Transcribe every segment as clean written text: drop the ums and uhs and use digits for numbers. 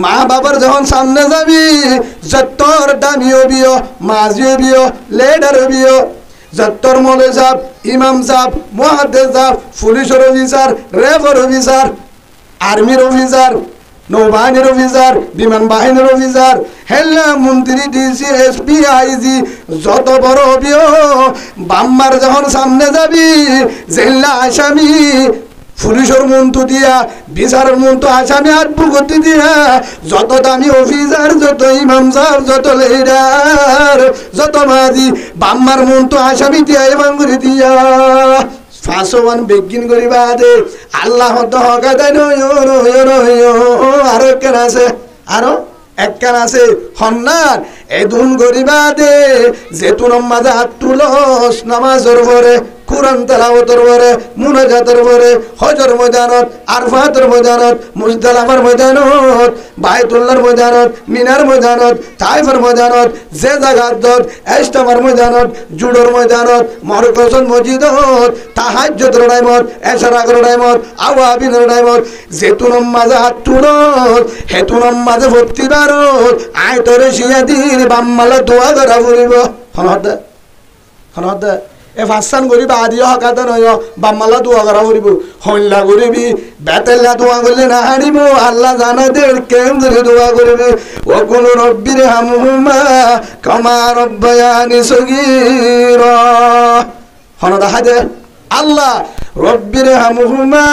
মা বাবার যখন সামনে যাবি যত্তর দামি হবিও মাঝি হবিও লেডার হবিও যত্তর মৌলভী সাহেব ইমাম সাহেব মুহাদ্দিস সাহেব পুলিশের অফিসার রেফার অফিসার আর্মির অফিসার নৌবাহিনীর অফিসার বিমান বাহিনীর অফিসার হেল্লা মন্ত্রী ডিসি এসপি আইজি যত বড় হবিও বাম্মার যখন সামনে যাবি জেলা আসামি পুলিশের মন্তু দিয়া বিচারের মন্তু আসামি আত্মগতি দিয়া যত দামি অফিসার যত ইমাম সাহেব যত লিডার যত মাঝি বাম্মার মন্তু আসামি দিয়া এবং করে দিয়া ফাঁসোয়ান বেগিন করিবা দে আল্লাহ তো হকা দেয় আরো একখান আছে আরো একখান আছে হন্নার এদুন করিবা দে যেতুন মাঝে হাত তুলস নামাজের পরে কুরআন তেলাওয়াতের পরে মুনাজাতের পরে হজর ময়দানত আরফাতের ময়দানত মুজদালিফার ময়দানত বাইতুল্লাহর ময়দানত মিনার ময়দানত তাইফের ময়দানত যে জায়গাত ইজতেমার ময়দানত জুডোর ময়দানত মরকজত মসজিদত তাহাজ্জুদের টাইমত এশরাকের টাইমত আওয়াবিনের টাইমত যেতুন মাঝে হাত তুলত হেতুন মাঝে ভর্তি বারত আয়তরে শিয়া দিন বাম্মালে দোয়া করা ফুরিব হনদ এ ফাঁসান করি বাদিও হকাতে নয় বাম্মালা দোয়া করা ফুরিব হল্লা করিবি বেতেল্লা দোয়া করলে না হারিব আল্লাহ জানাদের কেম ধরে দোয়া করবি ও কোন রব্বির হামহুমা কামা রব্বায়ানি সগীরা হনদা হাজে আল্লাহ রব্বির হামহুমা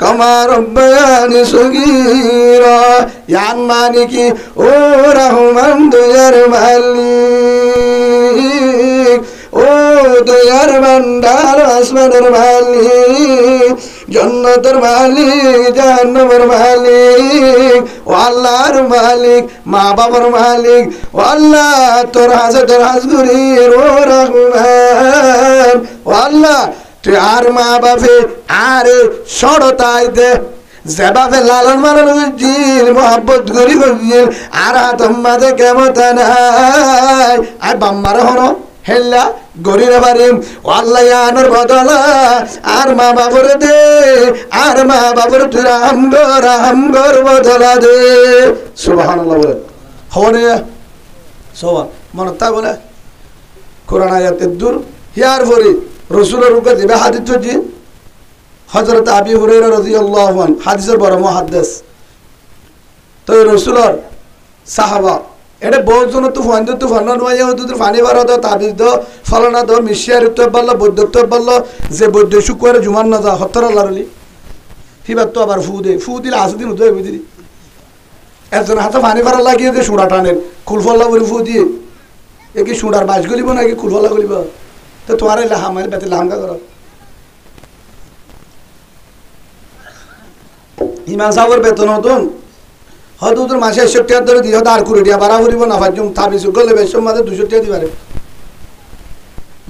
কামা রব্বায়ানি সগীরা ইয়ান মানে কি ও রহমান দয়ার মালিক ও দয়ার ভান্ডার আসমানের মালিক জান্নাতের মালিক জাহান্নামের মালিক ও আল্লাহর মালিক মা বাবার মালিক ও আল্লাহ তোর হাজগুরি ও রহমান ও আল্লাহ তুই আর মা বাপে আরে সড়তাই দে যেভাবে লালন মালন করছিস মোহাব্বত করি করছিস আর হাতম মাঝে কেমতা নাই আর বাম্মার হনো হেল্লা গরিরে পারিম আল্লাহ আনোর বদলা আর মা বাবর দে আর মা বাবর তুই রাম গর বদলা দে সুবহানাল্লাহ বলে হনে সোবান মনতা বলে কোরআন আয়াতের দূর হিয়ার পরে রসুলের রূপে দিবে হাদিস জি হযরত আবি হুরায়রা রাদিয়াল্লাহু আনহু হাদিসের বড় মুহাদ্দিস তো রসুলের সাহাবা এটা বহুজন তো ফান্ড নয় তোদের ফানি বাড়া দাও তাবিজ দাও ফলানা দাও মিশিয়ার তো বললো বৈদ্যত্ব বললো যে বৈদ্য শুক্রে জুমান না যা হত্তর আল্লাহলি ফিবার তো আবার ফু দিলে আসে দিন উদয় বুঝি একজন হাতে ফানি ভাড়া লাগিয়ে দিয়ে সুড়া টানের খুলফল্লা বলি ফু দিয়ে এ কি সুড়ার বাস গলিব নাকি খুলফল্লা গলিব তো তোমার হামাই বেতে লাহাঙ্গা করো ইমান সাহেবের বেতন হতন হয়তো তোর মাসে 100 টাকা ধরে দিয়ে আর করে দিয়া বাড়া ফুরিব না ভাজুম তাবিজ গলে বেশম মাঝে 200 টাকা দিবারে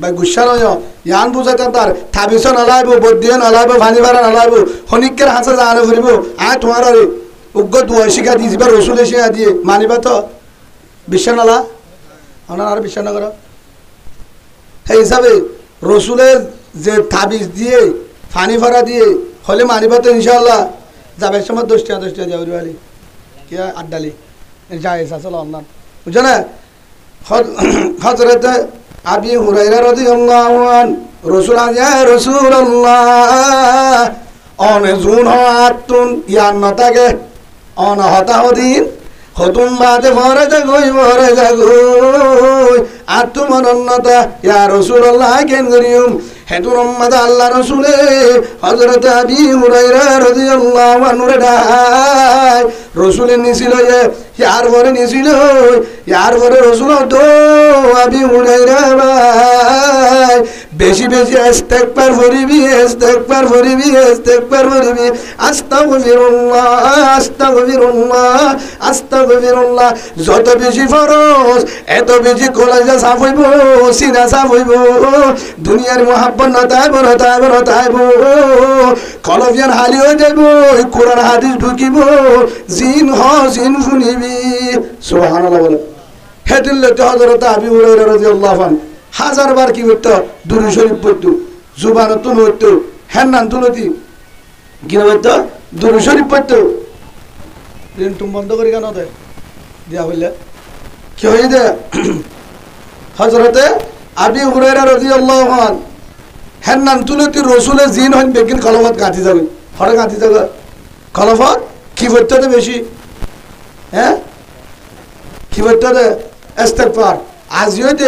ভাই গুসা নয় ইয়ান বুঝাইতাম তার তাবিজ নালাইব বদ্দিও নালাইব ভানি ভাড়া নালাইব হনিকের হাসে জানে ফুরিব আয় তোমার আরে উগ্র দুয়া শিখা দিয়ে যাবা রসুলে শিখা দিয়ে মানিবা তো বিশ্বাস নালা আপনার আর বিশ্বাস না করো সেই হিসাবে রসুলের যে তাবিজ দিয়ে ফানি ভাড়া দিয়ে হলে মানিবা তো ইনশাল্লাহ যাবে সময় 10 টাকা যাবি বাড়ি क्या अड्डाली जायज़ असल अन्ना बुझो ना हज़रत अबी हुरैरा रज़ियल्लाहु अन्हु रसूल या रसूलल्लाह অন জুন হাতুন ইয়ান নতাকে অন হতা হদিন হতুম বাদে মরে যাগই আতুম অনন্নতা ইয়া রাসূলুল্লাহ কেন করিম হেতুন উম্মত আল্লাহ রাসূলে হযরত আবি হুরায়রা রাদিয়াল্লাহু আনহু ডাই রাসূলের নিছিল ইয়ার পরে নিছিল ইয়ার পরে রাসূল তো আবি হুরায়রা ভাই বেশি বেশি ইস্তেগফার করিবি আস্তাগফিরুল্লাহ যত বেশি ফরজ এত বেশি কলেজে সাফ হইব সিনা সাফ হইব দুনিয়ার মোহাব্বত না তাইব কলবিয়ান হালি হয়ে যাইব কোরআন হাদিস ঢুকিব জিন শুনিবি সুবহানাল্লাহ বলে হেদিল্লে হযরত আবি হুরায়রা রাদিয়াল্লাহু আনহু হাজার বার কি করতো দুরূদ শরীফ পড়তো জুবান তুল হইতো হ্যান্নান তুলতি কি হইতো দুরূদ শরীফ পড়তো রিন্টুম বন্ধ করি কেন দে দিয়া হইলে কি হয়ে দে হজরতে আবি হুরায়রা রাদিয়াল্লাহু আনহু হেন্নান তুলতি রসুলের জিন হইন বেগিন খলফত গাঁথি যাবে হরে গাঁথি যাবে খলফত কি করতে দে বেশি হ্যাঁ কি করতে দে ইস্তেগফার আজ হইতে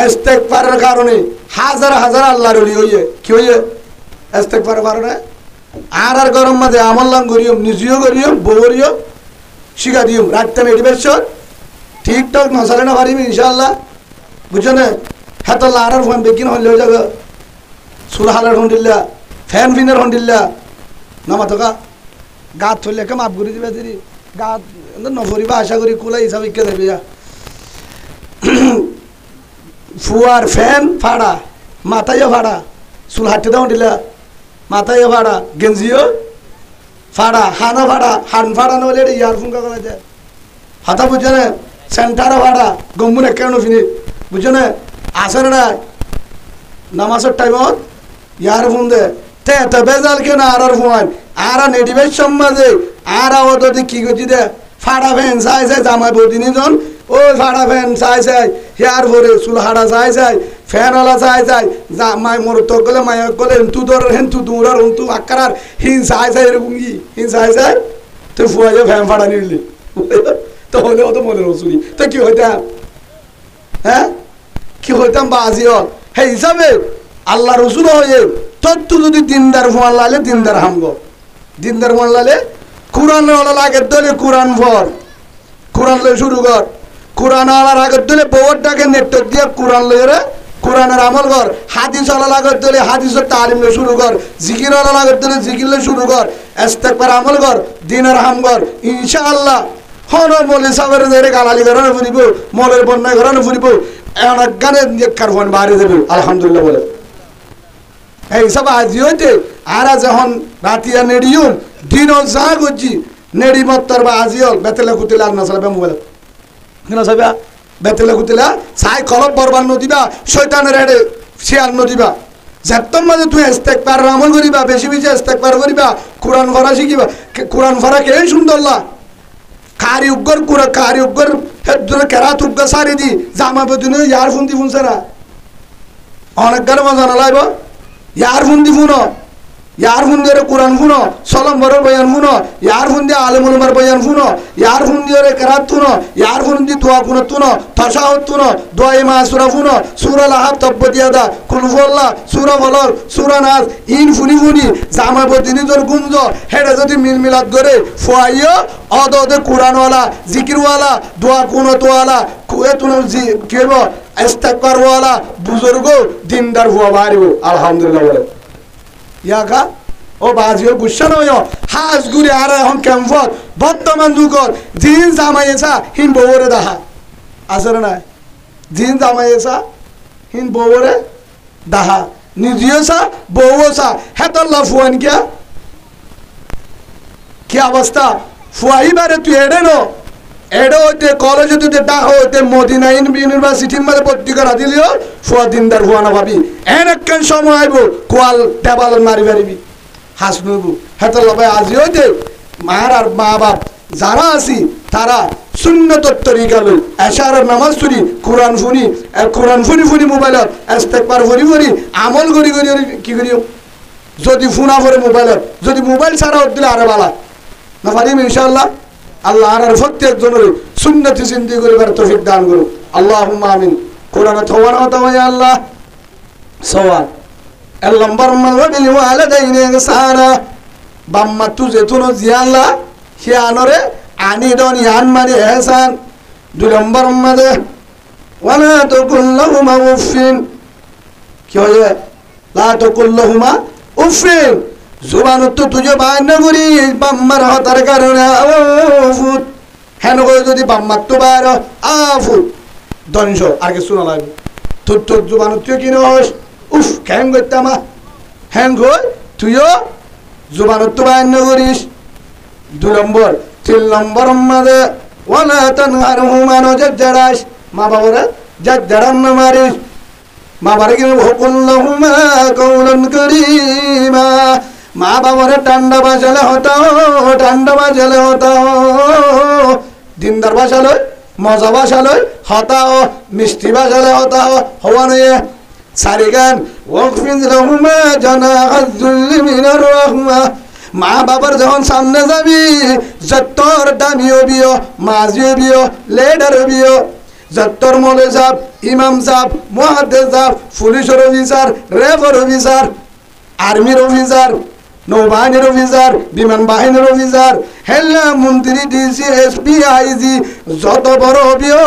ইস্তেগফারের কারণে হাজার হাজার আল্লাহর ওলি হইয়ে কি হইয়ে ইস্তেগফারের কারণে আর গরম মাঝে আমল্লাম করিও নিজেও করিও বউরিও শিখা দিও রাখতে মেডিবেশন ঠিকঠাক নসালে না পারিবি ইনশাআল্লাহ বুঝছো না হেতল্লা আর ফোন বেগিন হইলেও যাবে সুরহালের হন্ডিল্লা ফ্যান ফিনের হন্ডিল্লা নামা থকা গাত থইলে কে মাফ করে দিবে দিদি গাত নফরিবা আশা করি কুলা হিসাব ইকে দেবে ফুয়ার ফ্যান ফাড়া মাথায়ও ফাড়া চুল হাঁটতে দাও হন্ডিল্লা মাথায়ও ফাড়া গেঞ্জিও ফাড়া হানও ফাড়া হান ফাড়া নহলে ইয়ারফোন কাগজ যায় হাতা বুঝছো না সেন্টারও ফাড়া গম্বুর একেবারে ফিনি বুঝছো না আসে না নামাজের টাইমত ইয়ারফোন দে তে তো বেজাল কেন আর ফোন আর নেটিভের সম্মাদে আর ওদের কি করছি দে ফাড়া ফ্যান চাই চাই জামাই বদিনী জন ও ফাড়া ফ্যান চাই চাই হেয়ার ভরে চুল হাড়া চাই চাই ফ্যানওয়ালা চাই চাই জামাই মোর তো গলে মায় গলে হেন্তু দর হেন্তু দূরার হেন্তু আকার হিন চাই চাই এরকম কি হিন চাই চাই তুই ফুয়া যে ফ্যান ফাড়া নিলি তো হলে অত মনে রসুলি তো কি হইতাম হ্যাঁ কি হইতাম বাজিও হে হিসাবে আল্লাহ রসুল হয়ে তত্ত্ব যদি দিনদার ফোয়ান লালে দিনদার হামগ দিনদার ফোয়ান লালে কোরআন আগের দলে কোরআন ভর কোরআন লয়ে শুরু কর কোরআন আলার আগের দলে বউরটাকে নেট দিয়ে কোরআন লয়ে রে কোরআনের আমল কর হাদিস আলার আগের দলে হাদিসের তালিম লয়ে শুরু কর জিকির আলার আগের দলে জিকির লয়ে শুরু কর ইস্তেগফার আমল কর দিনের হাম কর ইনশাআল্লাহ হন মলে সাগরে ধরে গালালি করানো ফুরিব মলের বন্যায় করানো ফুরিব অনেক গানে কার ফোন বাড়ি দেবে আলহামদুলিল্লাহ বলে এই সব আজি হইতে আর যখন রাতিয়া নেডিউম দিনও যা করছি নেডি মত্তর বা আজিও বেতেলে কুতিলা আর নচলাবে মোবাইল কেন চাইবা বেতেলে কুতিলা চাই কলপ বরবার নদিবা শৈতানের হেডে শিয়াল নদিবা যেতম মাঝে তুই ইস্তেগফার আমল করিবা বেশি বেশি ইস্তেগফার করিবা কোরআন পড়া শিখিবা কোরআন পড়া কে সুন্দরলা কারি উগ্গর কুরা কারি উগ্গর হেদুরে কেরাত উগ্গা সারি দি জামা বদিনে ইয়ার ফোন দি ফোনছে না অনেক গানে মজা না লাইব ইয়ার ফোন দি ফোন ইয়ার ফোন দিয়ে কোরআন ফোন সলম বড় বয়ান ফোন ইয়ার ফোন দিয়ে আলেম উলামার বয়ান ফোন ইয়ার ফোন দিয়ে কেরাত ফোন ইয়ার ফোন দি দোয়া ফোন তুন তাশাহুদ তুন দোয়া মা সূরা ফোন সূরা লাহাব তাব্বাতিয়াদা কুল হুয়াল্লাহ সূরা ফলক সূরা নাস ইন ফুনি ফুনি জামা বদিনে জোর গুমজ হেডে যদি মিল মিলাদ করে ফুয়াইও অদদে কোরআন ওয়ালা জিকির ওয়ালা দোয়া কুনত ওয়ালা কুয়ে তুন জি কেব ইস্তেগফার ওয়ালা বুজুর্গ দিনদার হুয়া বাড়িব আলহামদুলিল্লাহ বলে ইয়াকা ও বাজিও গুচ্ছা নয় হাজ ঘুরে আর এখন ক্যাম্পত বর্তমান যুগত জিন জামাইয়েছা হিন বউরে দেখা আসলে না জিন জামাইয়েছা হিন বউরে দেখা নিজেওছা বউছা হেতল্লা ফুয়ান কিয়া কি অবস্থা ফুয়াইবারে তুই এড়ে নো এড়ে হইতে কলেজে তুই ডাক হইতে মদিনা ইউনিভার্সিটির মধ্যে ভর্তি করা দিলিও ফুয়া দিনদার ফুয়া না ভাবি এনেকখান সময় আইব কোয়াল টেবাল মারি পারিবি হাস নবু হেতল্লা ভাই আজি হইতে মার আর মা বাপ যারা আছি তারা সুন্নতর তরিকা লই এশারের নামাজ শুনি কোরআন ফুনি ফুনি মোবাইলত ইস্তেগফার ফুনি ফুনি আমল করি করি কি করিও যদি ফোনা করে মোবাইলত যদি মোবাইল ছাড়া দিলে আরে বালা না পারিম ইনশাআল্লাহ আল্লাহ আর প্রত্যেকজনের সুন্নতি জিন্দেগি করিবার তৌফিক দান করুন আল্লাহুম্মা আমিন কোরআনে থওয়ানা তাওয়া আল্লাহ সওয়াল el lambar mal wa bil waladaini ihsana bamma tuze tuno zialla hianore ani don yan mari ihsan du lambar made wala taqul lahumā uffin কি হয়ে লা তাকুল লাহুমা উফিন জুবান তো তুজে বাইনা করি বাম্মার হতার কারণে আফুত হেন কই যদি বাম্মার তো বাইর আফুত দংশ আগে শোনা লাগবে তোর জুবান তুই কি নস উফ কেন করতামা হ্যাং কই তুইও জুবান তো বাইনা করিস 2 নম্বর 3 নম্বর মাঝে ওয়ালা তানহারহুমা নজাদারাস মা বাবারা জাদারান না মারিস মা বাবাকে হুকুল্লাহুমা কাওলান কারীমা মা বাবারে ঠান্ডা বাজালে হতাও, ঠান্ডা বাজালে হতাও, দিনদার বাসালয় মজা বাসালয় হতাও, মিষ্টি বাজালে হতাও হওয়া নয় সারিগান ওয়াকফিজ লাহুমা জানাহাজ যুল্লি মিনার রাহমা। মা বাবার যখন সামনে যাবি যত্তর দামি হবিও, মাঝি হবিও, লেডার হবিও, যত্তর মলে সাহেব, ইমাম সাহেব, মুহাদ্দিস সাহেব, পুলিশের অফিসার, রেফার অফিসার, আর্মির অফিসার, নৌবাহিনীর অফিসার, বিমান বাহিনীর অফিসার, হেল্লা মন্ত্রী, ডিসি, এসপি, আইজি যত বড় হবিও,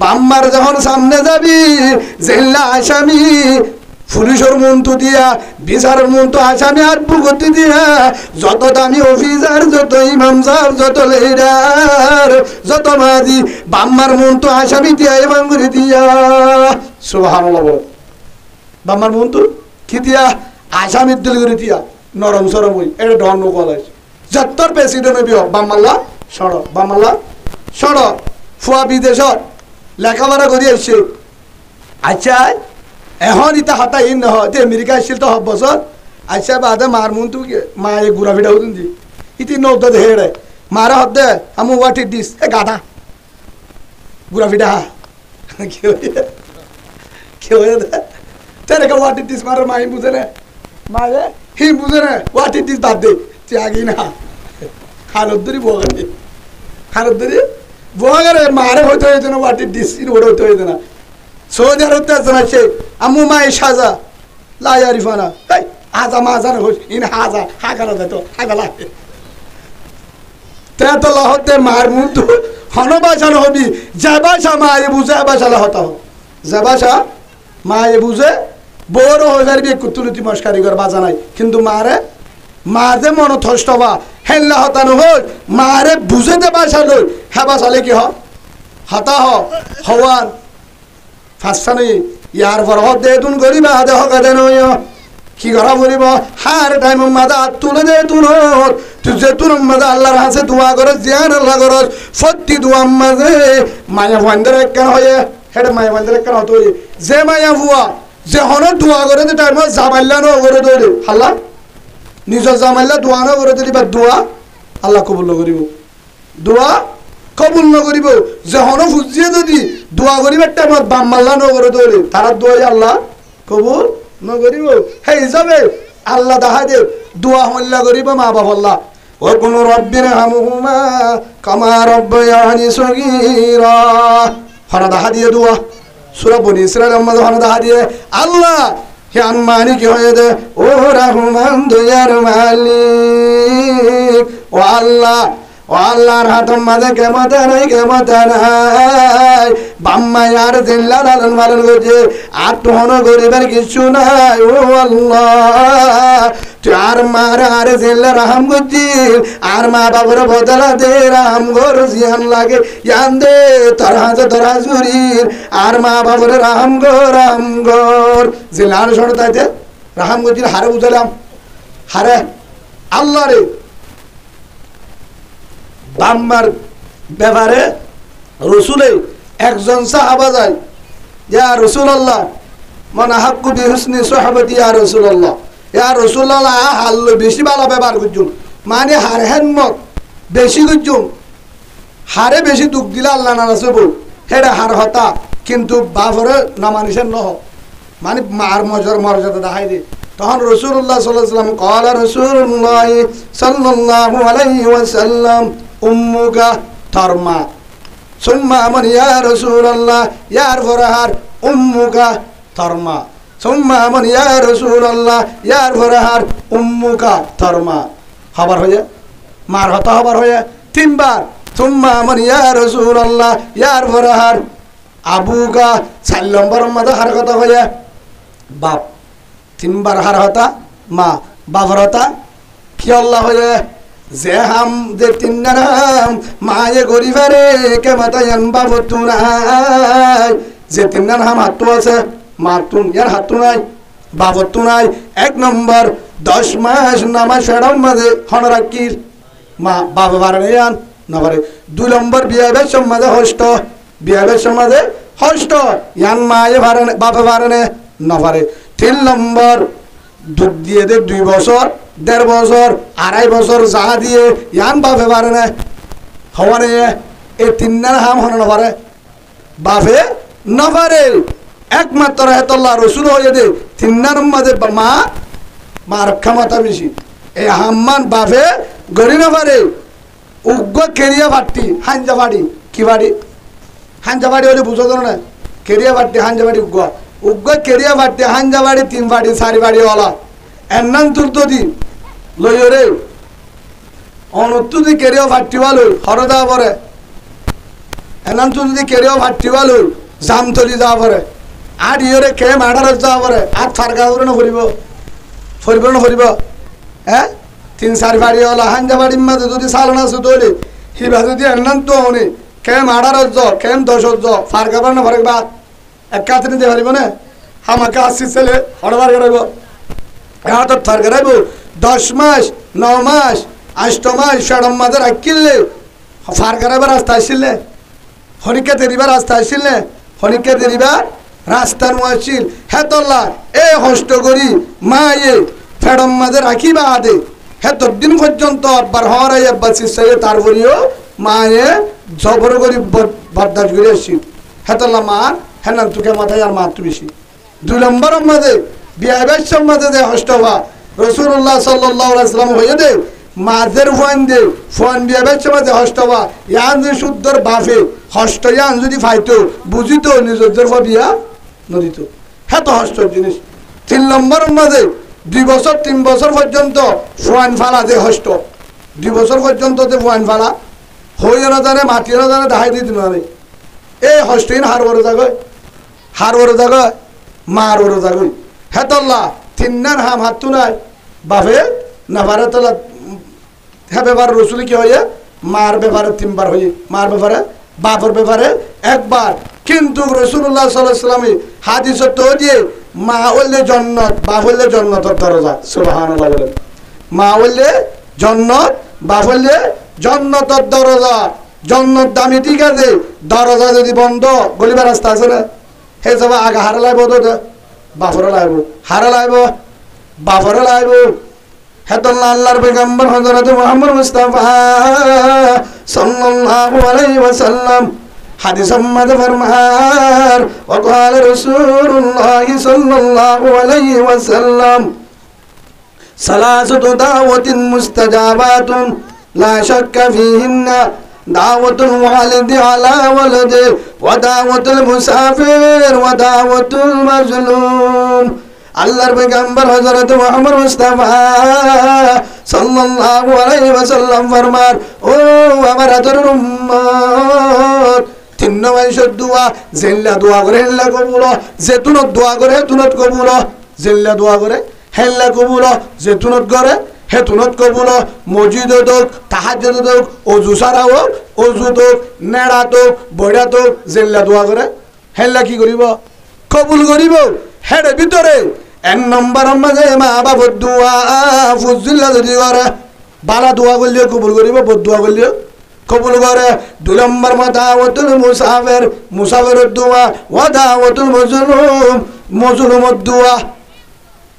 বাম্মার যখন সামনে যাবি জেল্লা আসামি, পুলিশের মন্তু দিয়া, বিচারের মন্তু আসামি আর পুগতি দিয়া, যত দামি অফিসার, যত ইমাম সাহেব, যত লিডার, যত মাঝি, বাম্মার মন্তু আসামি দিয়া এবং করে দিয়া। সুবহানাল্লাহ। বাম্মার মন্তু কি দিয়া? আসামির দিল করে দিয়া নরম সরম হই, এটা ডন কলেজ যত্তর প্রেসিডেন্ট হইব বাম্মাল্লা সড়, বাম্মাল্লা সড় ফুয়া বিদেশ লেখাপড়া করে আসছে। আচ্ছা এখন ইতা হতা ইন নহয় তে আমেরিকা আসছিল তো 7 বছর। আচ্ছা বাদে মার মন তু মা এ গুড়া ফিটা হতুন দি ইতি নৌদ দে হেড়ে মারা হদ দে আমু হোয়াট ইট দিস এ গাধা গুড়া ফিটা কি হয়ে দে তেরে কা হোয়াট ইট দিস মার মাই বুঝে না মায়ে হি বুঝে না হোয়াট ইট দিস বাদ দে তুই আগে না হালত ধরি বগারে, হালত ধরি বগারে মারে হইতে হইতে না হোয়াট ইট দিস ইন ওড় হইতে হইতে না সৌদি আরব জানাচ্ছে আম্মু মাই সাজা লাইয়ারিফানা এই আজা মাজা হইস ইন হাজা হাগালা দে তো হাগালা তে তো লহতে মার মুতু হনবাসান হবি যাবাসা মায়ে বুঝে বাসালা হতা হ যাবাসা মায়ে বুঝে বড় হয়ে যাবি কুতুলতি মস্কারিগর বাজা নাই কিন্তু মারে মাঝে মন থষ্টবা হেল্লা হতানো হই মারে বুঝে দে বাসা লই হ্যাঁ বাসালে কি হ হতা হ হওয়ার ফাঁসানি ইয়ার বরহত দে তুন গরিবা দেহ কাটে নয় কি করা বলিব হার টাইম মাদা তুলে দে তুন তুই যে তুন মাদা আল্লাহর হাসে দোয়া করস জিয়ান আল্লাহ করস সত্যি দোয়া মাঝে মায়া ভান্ডার কেন হয়ে হেড মায়া ভান্ডার কেন হতো যে মায়া ভুয়া যে হন দোয়া করে যে টাইম জামাইল্লা ন করে দৌড়ে হাল্লা নিজের জামাইল্লা দোয়া ন করে দিবা দোয়া আল্লাহ কবুল করিব, দোয়া কবুল নকরিব যে হন ফুজিয়ে যদি দোয়া করিবার টাইমত বাম মাল্লা নগরে দৌড়ে তারা দোয়া আল্লাহ কবুল নকরিব। সেই হিসাবে আল্লাহ দেখা দে দোয়া হল্লা করিব মা বাবা আল্লাহ ও কোন রব্বির হামহুমা কামা রব্বায়ানি সগীরা হনা দেখা দিয়ে দোয়া সূরা বনি ইসরাঈলের মধ্যে হনা দেখা দিয়ে আল্লাহ হিয়ান মানি কি হয়ে দে ও রহমান দয়ার মালিক ও আল্লাহ, ও আল্লাহর হাতম মাঝে কেমতা নাই কেমতা নাই বাম্মা আর জিল্লা লালন পালন করছে আর তো হন গরিবের কিছু নাই ও আল্লাহ তুই আর মার আর জিল্লা রাহাম করছিস আর মা বাবার বদলা দে রাহাম গর জিয়ান লাগে ইয়ান দে তোর হাতে তোর হাজুরির আর মা বাবার রাহাম গর জিল্লার শোনতাইতে রাহাম করছিস হারে বুঝলাম হারে আল্লাহ রে বাম্মার ব্যাপারে রসুলে একজন সাহাবা যায় ইয়া রাসূলুল্লাহ মান হাক্কু বিহুসনি সুহবতি ইয়া রাসূলুল্লাহ, ইয়া রাসূলুল্লাহ হাল্লো বেশি ভালো ব্যবহার করছুন মানে হার হেনমত বেশি করছুন হারে বেশি দুঃখ দিলে আল্লাহ নারাজ হইব হেডা হার হতা কিন্তু বাপরে নামানিসেন নহ মানে মার মর্যাদা দেখাই দে। তখন রাসূলুল্লাহ সাল্লাল্লাহু আলাইহি ওয়াসাল্লাম ক্বালা রাসূলুল্লাহ সাল্লাল্লাহু আলাইহি ওয়াসাল্লাম উম্মুকা তরমা সুম্মা মান ইয়া রাসূলুল্লাহ ইয়ার ফরহার উম্মুকা তরমা সুম্মা মান ইয়া রাসূলুল্লাহ ইয়ার ফরহার উম্মুকা তরমা খবর হয়ে মার হতা খবর হয়ে তিনবার সুম্মা মান ইয়া রাসূলুল্লাহ ইয়ার ফরহার আবুকা 4 নম্বর মধ্যে হার কথা হয়ে বাপ তিনবার হার হতা মা বাবার হতা কি আল্লাহ হয়ে যে হাম যে তিন নাম মায়ে গরিবারে কে মাতায়ান বাবু তুনাই যে তিন নাম হাতু আছে মাতুন ইয়ার হাতু নাই বাবু নাই 1 নম্বর 10 মাস নামা সেরম মাঝে হন রাখির মা বাবা বারে আন না পারে 2 নম্বর বিয়াবের সমাজে হষ্ট বিয়াবের সমাজে হষ্ট ইয়ান মায়ে বারে বাবা বারে না পারে 3 নম্বর দুধ দিয়ে দে 2 বছর 1.5 বছর 2.5 বছর যা দিয়ে ইয়ান বাপে পারে না হওয়ারে এই 3 হাম হন না পারে বাপে না পারে একমাত্র হেতল্লাহ রসুল হয়ে দে 3 মাঝে মা মার ক্ষমতা বেশি এই হাম্মান বাপে গড়ি না পারে উগ্র কেরিয়া বাড়তি হাঞ্জা বাড়ি কি বাড়ি হাঞ্জা বাড়ি হলে বুঝো না কেরিয়া বাড়তি হাঞ্জা বাড়ি উগ্র কেরিয়া বাড়তি হাঞ্জা বাড়ি 3 বাড়ি 4 বাড়ি ওলা এন্নান তুলতো দি লইরে অনুত্তুদি কেরিয়া বাড়তি বলো হরদা পরে এনান তুলদি কেরিয়া বাড়তি বলো জামতলি যাওয়া পরে আর ইয়রে কে মাডারত যাওয়া পরে আর ফারগা করে না করিব ফরিব না করিব হ্যাঁ 3-4 বাড়ি ওলা হাঞ্জা বাড়ির মাঝে যদি চালনা আছে তৈরি হিবা যদি এনান তো হনি কেম 18 জ কেম 10 জ ফারগাবার না ফারগবা এক কাতরি দিয়ে পারিব না আমাকে আসছি ছেলে হড়বার করাইব এখন তো থার করাইব 10 মাস 9 মাস 8 মাস 7 মাসের আকিলে ফার করাইবার রাস্তা আসলে হনিকে দেরিবার রাস্তা আসলে হনিকে দেরিবার রাস্তার মুয়াসিল হেতল্লা এ হষ্ট করি মায়ে ফেডম মাঝে রাখিবা আদে হেতদিন পর্যন্ত আব্বার হরাই আব্বা সিসাইয়ে তারপরেও মায়ে জবর করি বরদাস্ত করে আসছি হেতল্লা মার হেনান তুকে মাথায় আর মার বেশি 2 নম্বরের মাঝে বিয়াবের মাঝে যে হষ্ট হওয়া রসুল্লাহ সাল্লাল্লাহু আলাইহি ওয়াসাল্লাম হয়ে দে মাদের ফোন দে ফোন বিয়াবের মাঝে হষ্ট হওয়া ইয়ান যে শুদ্ধর বাফে হষ্ট ইয়ান যদি ফাইতো বুঝিত নিজের বিয়া নদিত হেত হষ্ট জিনিস 3 নম্বরের মাঝে 2 বছর 3 বছর পর্যন্ত ফোন ফালা যে হষ্ট 2 বছর পর্যন্ত যে ফোন ফালা হইও না জানে মাটিও না জানে দাহাই দিতে না এই হস্টিন হার বড় জাগয় মার বড় জাগয় হেতল্লা 3 হাম হাতু নাই বাপে না পারে তোলা হে ব্যাপার রসুল কি হয়ে মার ব্যাপারে 3 বার হয়ে মার ব্যাপারে বাপর ব্যাপারে 1 বার কিন্তু রসুল্লাহ সাল্লাল্লাহু আলাইহি ওয়াসাল্লাম হাদিস তো দিয়ে মা হইলে জান্নাত বাপ হইলে জান্নাতের দরজা সুবহানাল্লাহ বলেন মা হইলে জান্নাত বাপ হইলে জান্নাতের দরজা জান্নাত দামি ঠিক আছে দরজা যদি বন্ধ গলিবার রাস্তা আছে না হে সব আগা হারা লাইব তো বাপরে লাইব হারা লাইব বাপরে লাইব হেতল্লাহ আল্লাহর পয়গম্বর হযরত মুহাম্মদ মুস্তাফা সাল্লাল্লাহু আলাইহি ওয়াসাল্লাম হাদিস মধ্যে ফরমান وقال رسول الله صلى الله عليه وسلم ثلاثه دعوات مستجابات لا شك فيهن دعوة الوالد على ولده ودعوة المسافر ودعوة المظلوم আল্লাহর পয়গম্বর হযরত মুহাম্মদ মুস্তাফা সাল্লাল্লাহু আলাইহি ওয়াসাল্লাম ফরমান ও আমার আদরের উম্মত 3 মাসের দোয়া জেল্লা দোয়া করে হেল্লা কবুল জেতুনত দোয়া করে হেতুনত কবুল জেল্লা দোয়া করে হেল্লা কবুল জেতুনত করে হেতুনত কবুল মসজিদ হোক তাহাজ্জুদ হোক ওযু সারা হোক ওযু হোক নেড়া হোক বড়া হোক জেল্লা দোয়া করে হেল্লা কি করিব কবুল করিব হেড ভিতরে 1 নম্বর মাঝে মা বাবার দোয়া ফুজিল্লা যদি করে বালা দোয়া করলেও কবুল করিব বদুয়া করলেও কবুল করে 2 নম্বর দাওয়াতুল মুসাফির মুসাফিরের দোয়া ওয়া দাওয়াতুল মাজলুম মাজলুমের দোয়া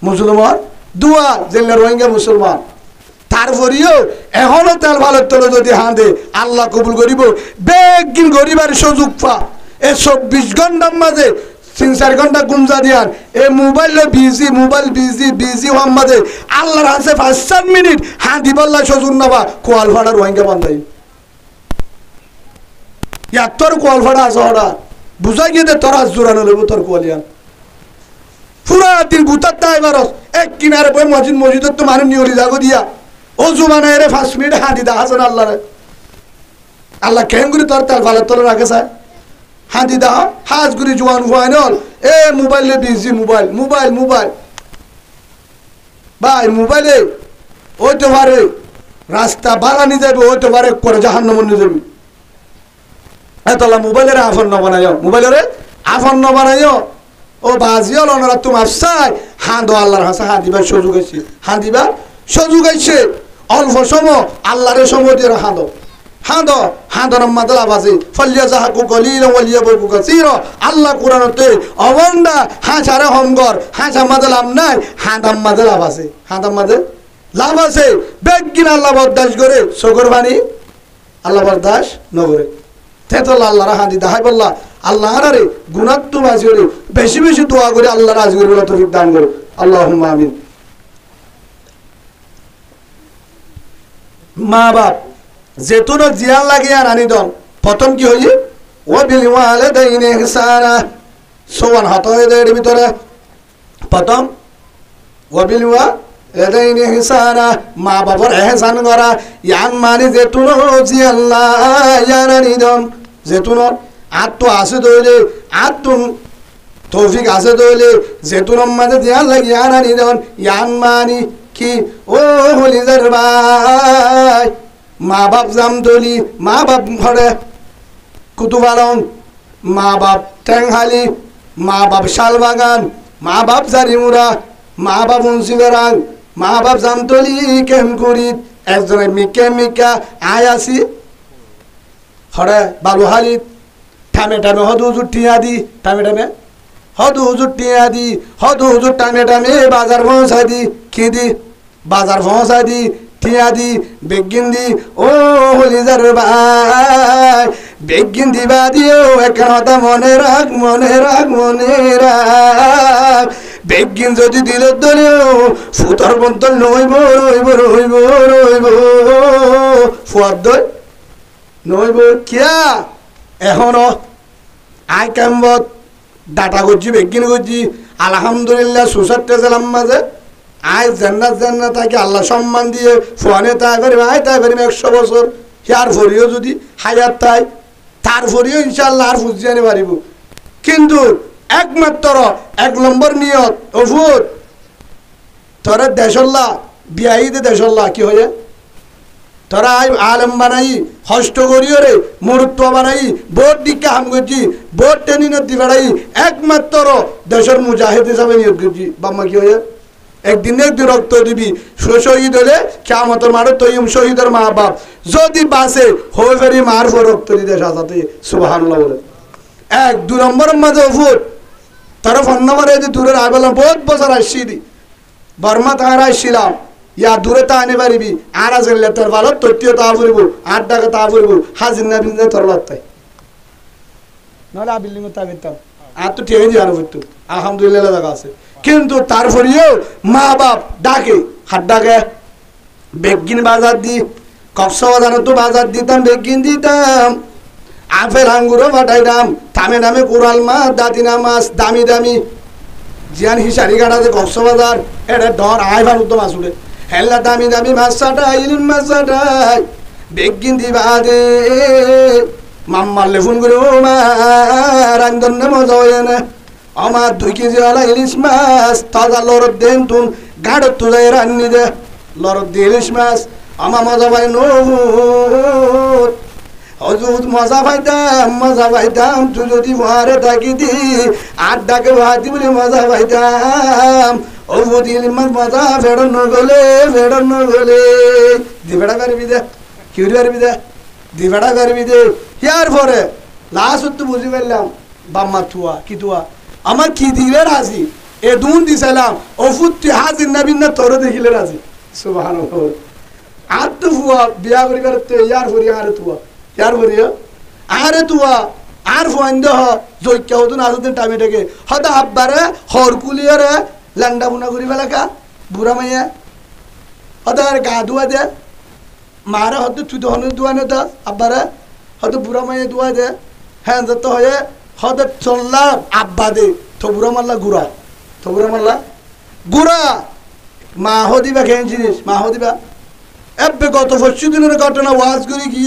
মুসলমান দোয়া জেল্লা রোহিঙ্গা মুসলমান তারপরেও এখনো তেল ভালোর তলে যদি হাঁদে আল্লাহ কবুল করিব বেগিন গরিবার সুযোগ পা এই 24 ঘন্টার মাঝে 3-4 ঘন্টা গুমজা দিয়ান এই মোবাইল বিজি হওয়ার মাঝে আল্লাহর হাতে 5-7 মিনিট হাঁদি বললা সুযোগ নেবা কোয়াল ফাড়া রোহিঙ্গা বান্ধাই তোর কোয়াল ফাড়া আছে ওরা বুঝাই গিয়ে তোর হাত জোরানো লইব তোর কোয়ালিয়ান পুরা দিন গুতার তাই বারস এক কিনারে বই মসজিদের তো মানুষ নিয়লি যাগো দিয়া ও জুমানায় রে 5 মিনিট হাঁদি দা হাসান আল্লাহ কেন করে তোর তেল ভালো তোর রাখে চায় হাঁদি দা হাজ করে জোয়ান ফাইনাল এ মোবাইলে বিজি মোবাইল ভাই মোবাইলে ওইতে পারে রাস্তা বাগানি যাবে ওইতে পারে করে জাহান্নাম নিয়ে যাবে এতলা মোবাইলের আফন ন বানাইও ও বাজিও লনরা তুমি আফসাই হাঁদো আল্লাহর হাসা হাঁদিবার সুযোগ আইছে অল্প সময় আল্লাহরের সময় দিয়ে হাঁদর মাদলা বাজে ফলিয়া যাহাকু কলিল ওয়ালিয়া বকু কাসীর আল্লাহ কুরআনতে অবন্ডা হাঁসারে হমগর হাঁসা মাদলাম নাই হাঁদাম মাদলা বাজে হাঁদাম মাদে লাভ আছে বেগিন আল্লাহ বরদাস করে চোখের পানি আল্লাহ বরদাস নগরে তেতল আল্লাহ রাহাদি দাহাই বললা আল্লাহ আরে গুণাত্ম বাজি করে বেশি বেশি দোয়া করে আল্লাহ রাজি করে তৌফিক দান করো আল্লাহুম্মা আমিন। মা বাপ যেতুন জিয়ান লাগে আর আনি দন প্রথম কি হই ও বিল ওয়ালিদাইনি ইহসানা সোয়ান হাত হয়ে দেয় ভিতরে প্রথম ও বিল ওয়ালিদাইনি ইহসানা মা বাবার ইহসান করা ইয়ান মানে যেতুন জিয়ান লাগার আনি দন যেতুন আত্ম আছে দইলে আত্ম তৌফিক আছে দইলে যেতুন মাঝে জিয়ান লাগে আর আনি দন ইয়ান মানে কি ও হলিজার ভাই মা বাপ জামদলি মা বাপ ঘরে কুতুবালং মা বাপ টেংহালি মা বাপ শালবাগান মা বাপ জারিমুরা মা বাপ উনসিবেরাং মা বাপ জামদলি কেমকুরিত একজনের মিকে মিকা আয়াসি হরে বালুহালিত টামে টামে হদু হুজুর টিয়া দি টামে টামে হদু হুজুর টিয়া দি হদু হুজুর টামে টামে বাজার পৌঁছা দি কি দি বাজার পৌঁছা দি টিয়া দি বেগিন দি ও হলিজার ভাই বেগিন দিবা দিও একটা মনে রাখ মনে রাখ মনে রাখ বেগিন যদি দিল দলেও ফুতর বন্তল নইব রইব রইব রইব ফুয়ার দই নইব কিয়া এখনো আই কেমবত ডাটা করছি বেগিন করছি আলহামদুলিল্লাহ সুসারতে গেলাম মাঝে আয় জান্নাত জান্নাত তাকে আল্লাহ সম্মান দিয়ে ফোনে তাই পারিম আয় তাই পারিম 100 বছর আর ফরিও যদি হায়াত তাই তার ফরিও ইনশাআল্লাহ আর ফুজি আনি পারিব কিন্তু একমাত্র 1 নম্বর নিয়ত ওফুত তোরা দেশল্লাহ বিয়াইদে দেশল্লাহ কি হয়ে তোরা আলেম বানাই হষ্ট করিও রে মরুত্ব বানাই বোর্ড দিকে হাম করছি বোর্ড টেনিন দি বেড়াই একমাত্র দেশের মুজাহিদ হিসাবে নিয়োগ করছি বাম্মা কি হয়ে একদিন একদিন রক্ত দিবি শহীদ হলে কিয়ামতের মাঠে তৈম শহীদের মা বাপ যদি বাসে হয়ে ফেরি মার পর রক্ত দিতে সাজাতে সুবহানাল্লাহ বলে 1 2 নম্বরের মাঝে ফুট তারা ফোন নাম্বার এই দূরের আইবলাম বহুত বছর আসছি দি বর্মা তাহার আসছিলাম ইয়া দূরে তা আনে পারিবি আর আসলে তোর ভালো তথ্য তা ফুরিব 8 টাকা তা ফুরিব হাজির না বিজনে তোর লাগতাই নলে বিল্ডিং তা বিতাম আর তো ঠিক জানো ফুটু আলহামদুলিল্লাহ জায়গা আছে কিন্তু তারপরেও মা বাপ ডাকে হাত ডাকে বেগিন বাজার দি কক্সবাজার তো বাজার দিতাম বেগিন দিতাম আপেল আঙ্গুরও পাঠাইতাম থামে নামে কোরাল মাছ দাতিনা মাছ দামি দামি জিয়ান হিসারি কাটাতে কক্সবাজার এটা ডর আয় ভালো তো মাছ উঠে হেল্লা দামি দামি মাছ চাটাই ইলিম মাছ চাটাই বেগিন দিবা দে মাম্মারলে ফোন করে ও মা রান্ধন মজা হয় না আমার 2 কেজি ওলা ইলিশ মাছ তাজা লরদ দেন তুন গাড়ত তো যাই রান্নি দে লরদ দিয়ে ইলিশ মাছ আমার মজা পাই নো হজুর মজা পাইতাম তুই যদি মহারে থাকি দি আর ডাকে ভাতি বলে মজা পাইতাম ও দিল মাছ মজা ফেড়ন গলে দিবেড়া পারবি দে কি পারবি দে দিবেড়া পারবি দে ইয়ার পরে লাস্ট তো বুঝি পারলাম বাম্মা তুয়া কি তুয়া আমার কি দিলে রাজি এ দুন দিছিলাম ওফুতি হাজির নবীন না তোর দেখিলে রাজি সুবহানাল্লাহ আর তো ফুয়া বিয়া করিবার তে ইয়ার ফরি আর তুয়া ইয়ার ফরি আরে তুয়া আর ফন্দ হ জইকা হতো না হতো টাইমে থেকে হদা আব্বারে হরকুলিয়ারে লান্ডা বুনা করি বেলাকা বুড়া মাইয়া হদা আর গা ধুয়া দে মারা হতো তুই তো হনু দুয়া না আব্বারে হতো বুড়া মাইয়া দুয়া দে হ্যাঁ যত হয়ে হদে চললা আব্বা দে থবুরা মাল্লা গুড়া মা হদিবা কেন জিনিস মা হদিবা এবে গত 25 দিনের ঘটনা ওয়াজ করি কি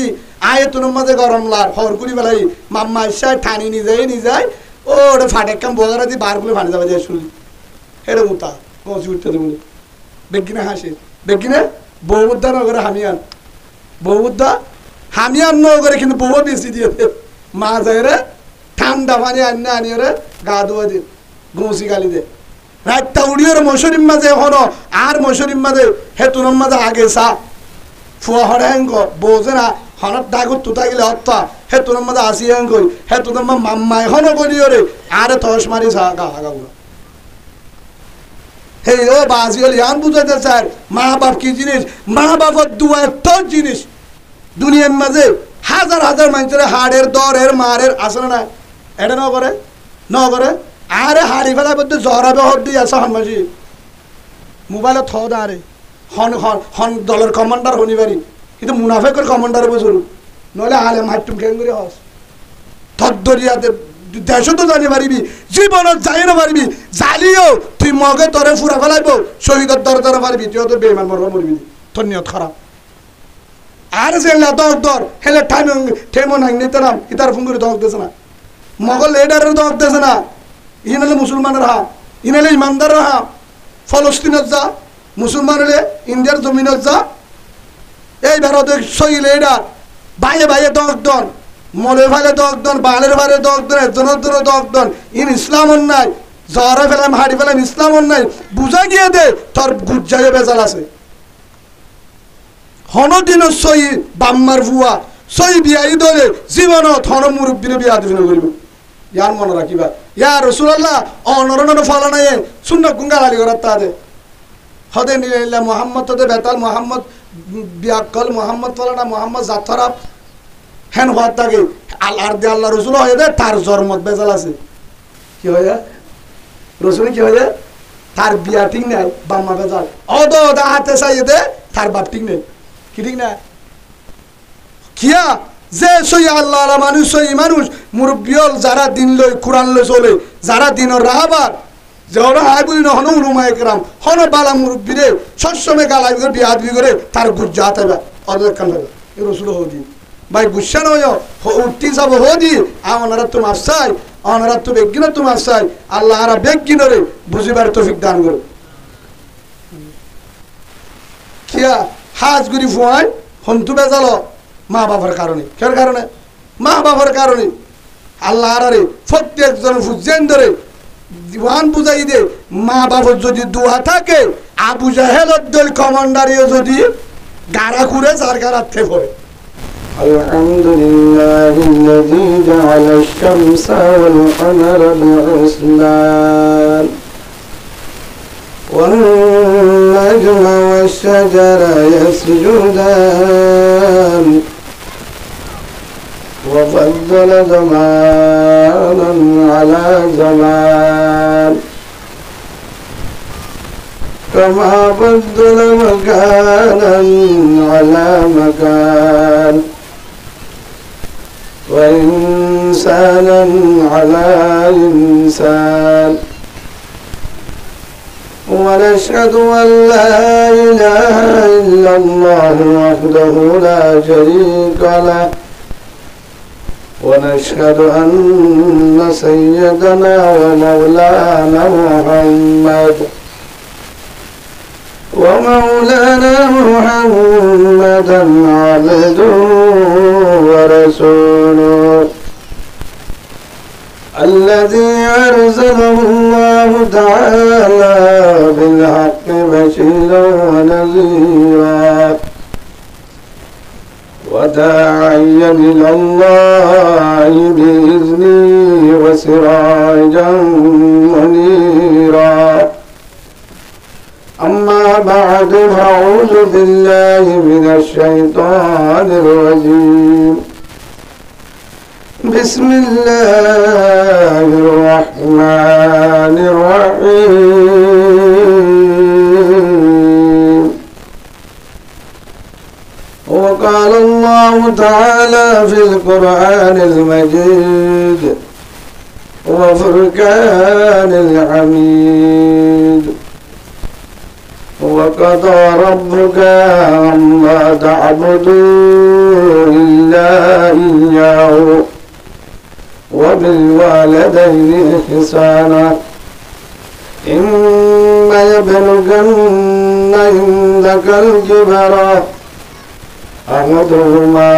আয়ে তোর মাঝে গরম লার হর করি বেলাই মাম্মা ইসা ঠানি নি যায় ও ওটা ফাটে কাম বগারা দি বার বলে ফাটে যাবে যে শুনি হেরে মুতা কচি উঠতে দেবো বেগিনে হাসে বেগিনে বহুবুদ্ধা নগরে হামিয়ান নগরে কিন্তু বহু বেশি দিয়ে মা যায় রে ঠান্ডা পানি আনি রে গা ধোয়া দে ঘুষি গালি দে রাতটা উড়িয়ে মশুরির মাঝে এখনো আর মশুরির মাঝে হেতুনের মাঝে আগে চা ফুয়া হরে হেঙ্গ বোঝে না হনত দাগুর তুতা গেলে হত্যা হেতুনের মাঝে আসি হেঙ্গ হেতুনের মা মাম্মা এখনো করিও রে আরে তস মারি চা গা আগা হে ও বাজি হল ইয়ান বুঝাইতে চায় মা বাপ কি জিনিস, মা বাপের দুয়া তো জিনিস। দুনিয়ার মাঝে হাজার হাজার মানুষের হাড়ের দরের মারের আসলে না, এটা ন করে আরে হাড়ি ফেলা বলতে জরাবে হর দুই আছে হনমাসি মোবাইলে থ দাঁড়ে হন দলের কমান্ডার হনিবারি, কিন্তু মুনাফেকের কমান্ডার বসুন নইলে আলে মাইটুম খেন করে হস থরিয়াতে দেশ তো জানি পারিবি, জীবনত যাই না পারিবি, জালিও তুই মগে তরে ফুরা ফেলাইব, শহীদের দরে তরে পারবি, তুই তো বেইমান মরবা মরবি, তোর নিয়ত খারাপ। আর যে দর হেলে ঠেমো নাই নিতে নাম ইতার ফুঙ্গুরি দক দিয়েছে না, মগল লিডারের দক দিয়েছে না, ইনালে মুসলমানের হা, ইনালে ইমানদারের হা। ফলস্তিনত যা, মুসলমান হলে ইন্ডিয়ার জমিনত যা, এই ভারতে সই লিডার বাইয়ে বাইয়ে দক দন, মলে ভালে দক দন, বালের ভালে দক দন, একজনের জন্য দক দন, ইন ইসলাম নাই, জহরে ফেলাম হাড়ি ফেলাম ইসলাম নাই, বুঝা গিয়ে দে তোর গুজ্জায় বেজাল আছে। হনদিন সই বাম্মার ভুয়া সই বিয়াই দলে জীবনত হন মুরব্বীরে বিয়া দিন করিব, ইয়ার মনে রাখিবা। ইয়া রাসূলুল্লাহ অনরন ফলা নাই শূন্য গুঙ্গালালি করার তাদে হদে নিলা মোহাম্মদ তদে বেতাল মোহাম্মদ বিয়াকল মোহাম্মদ ফলা না মোহাম্মদ জাতরাব হেন হওয়ার তাকে আল্লাহর দে আল্লাহ রসুল হয়ে দে তার জন্মত বেজাল আছে। কি হয় রসুল কি হয় তার বিয়া ঠিক নাই, বাম্মা বেজাল অদ হাতে চাই দে তার বাপ ঠিক নেই, কি ঠিক না কিয়া যে সই আল্লাহ মানুষ সই মানুষ মুরব্বিয়ল যারা দিন লই কোরআন লই চলে, যারা দিনের রাহাবার যারা হাই বলি না হন উলুমায়ে কেরাম হন বালা মুরব্বিরে সবসময় গালাই করে বিয়া দিবি করে তার গুজ্জা হাতে অর্ধেক কান হবে এ রসুল হদি ভাই গুসা নয় উঠতি যাব হদি ওনারা তো মাসাই ওনারা তো বেগিন তো মাসাই আল্লাহ আরা বেগিনরে বুঝিবার তৌফিক দান করে। কিয়া হাজ গুরি ফুয়াই হন্তু বেজালো মা বাবার কারণে, কেন কারণে মা বাবার কারণে আল্লাহ আরে প্রত্যেকজন ফুজেন ধরে দিওয়ান বুঝাই দে মা বাবার যদি দোয়া থাকে আবু জাহেলের দল কমান্ডারিও যদি গাড়া ঘুরে যার গাড়াতে পড়ে। আলহামদুলিল্লাহিল্লাযী জাআলাশ শামসা ওয়াল কমারা বিহুসবান والنجم والشجر يسجدان وفضل زمانا على زمان كما فضل مكانا على مكان وإنسانا على إنسان ونشهد أن لا إله إلا الله وحده لا شريك له ونشهد أن سيدنا ومولانا محمد محمدا عبده ورسوله الذي أرسله الله تعالى بالحق بشيرا ونذيرا وداعيا إلى الله بإذنه وسراجا منيرا. أما بعد فأعوذ بالله من الشيطان الرجيم. بسم الله الرحمن الرحيم. وقال الله تعالى في القرآن المجيد وفرقان الحميد وقضى ربك ألا تعبدوا إلا إياه وبالوالدين إحسانا إما يبلغن عندك الكبر أحدهما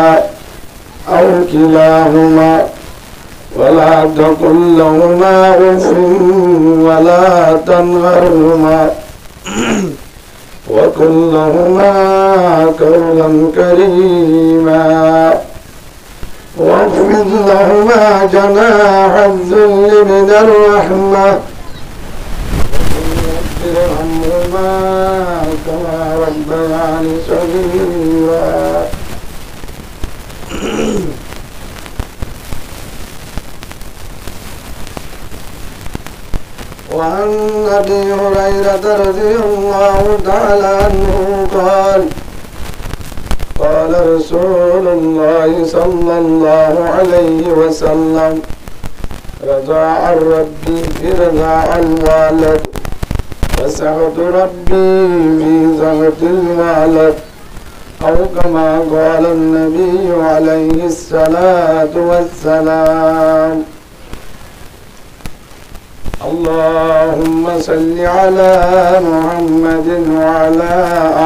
أو كلاهما ولا تقل لهما أف ولا تنهرهما وقل لهما قولا كريما واخفض لهما جناح الذل من الرحمة رب ارحمهما كما ربياني صغيرا. وعن أبي هريرة رضي الله تعالى عنه قال قال رسول الله صلى الله عليه وسلم رضاع الرب برضاع الوالد وسخط ربي في سخط الوالد، أو كما قال النبي عليه الصلاة والسلام. اللهم صل على محمد وعلى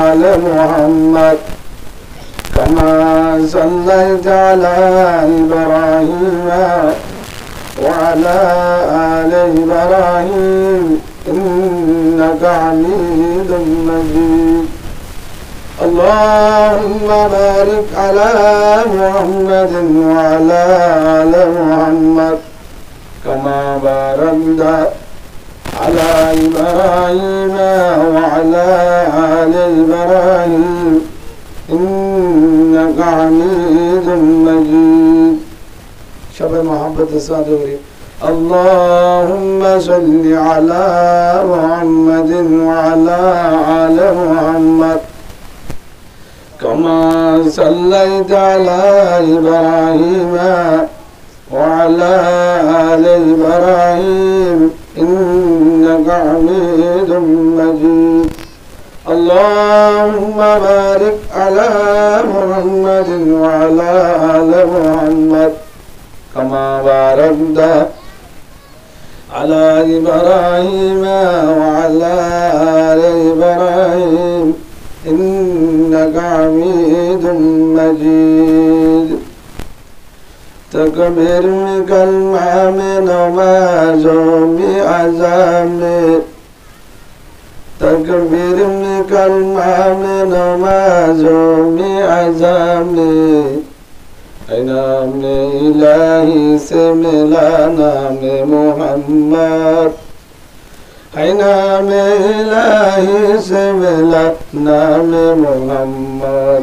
آل محمد كما صليت على إبراهيم وعلى آل إبراهيم إنك حميد مجيد. اللهم بارك على محمد وعلى آل محمد كما باركت على إبراهيم وعلى آل إبراهيم إنك حميد مجيد. شبه محبة الصادقين. اللهم صل على محمد وعلى آل محمد كما صليت على إبراهيم وعلى آل إبراهيم إنك حميد مجيد. اللهم بارك على محمد وعلى آل محمد كما باركت على إبراهيم وعلى آل إبراهيم إنك حميد مجيد. تكبر بكلمة من ومازوم عزامي تكبر بكلمة من ومازوم عزامي نام إلهي سملا نام محمد نام إلهي سملا نام محمد